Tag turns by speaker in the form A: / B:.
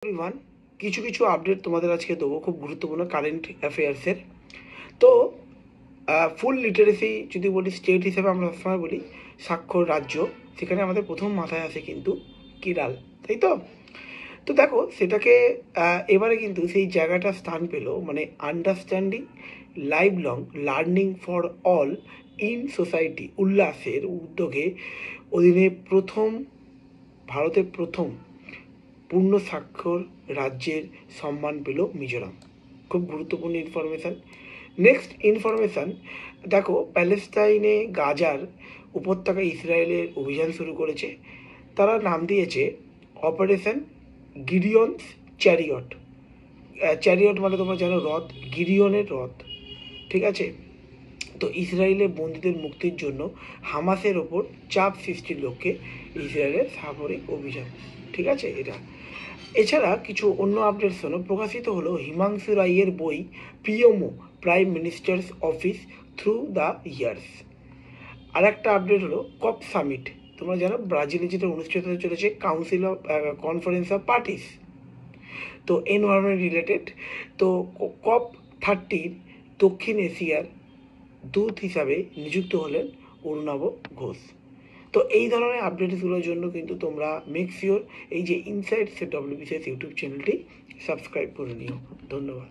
A: Everyone, কিছু কিছু update তোমাদের আজকে দেবো, খুব গুরুত্বপূর্ণ কারেন্ট অ্যাফেয়ার্সের। তো ফুল লিটারেসি যদি বলি, স্টেট হিসেবে আমরা সবসময় বলি স্বাক্ষর রাজ্য, সেখানে আমাদের প্রথম মাথায় আসে কিন্তু কেরাল, তাই তো? তো দেখো সেটাকে এবারে কিন্তু সেই জায়গাটা স্থান পেল, মানে understanding life long learning for all in society উল্লাসের উদ্যোগে অধীনে ভারতের প্রথম পূর্ণ স্বাক্ষর রাজ্যের সম্মান পেল মিজোরাম। খুব গুরুত্বপূর্ণ ইনফরমেশান। নেক্সট ইনফরমেশান, দেখো প্যালেস্টাইনে গাজার উপত্যকায় ইসরায়েলের অভিযান শুরু করেছে। তারা নাম দিয়েছে অপারেশন গিডিয়নস চ্যারিয়ট। চ্যারিয়ট মানে তোমরা জানো রথ, গিডিয়নের রথ, ঠিক আছে? তো ইসরায়েলে বন্দীদের মুক্তির জন্য হামাসের ওপর চাপ সৃষ্টির লক্ষ্যে ইসরায়েলের সামরিক অভিযান, ঠিক আছে এটা। এছাড়া কিছু অন্য আপডেট শোনো। প্রকাশিত হলো হিমাংশু রাইয়ের বই PMO prime minister's office through the years. আর একটা আপডেট হলো কপ সামিট, তোমরা জানো ব্রাজিলে যেটা অনুষ্ঠিত হতে চলেছে, council of conference of parties, তো এনভায়রনমেন্ট রিলেটেড। তো COP30 দক্ষিণ এশিয়ার দূত হিসাবে নিযুক্ত হলেন অরুণাভ ঘোষ। তো এই ধরনের আপডেটসগুলোর জন্য কিন্তু তোমরা মেক শিওর এই যে ইনসাইড সেট ডব্লিউবিসিএস ইউটিউব চ্যানেলটি সাবস্ক্রাইব করে নিও। ধন্যবাদ।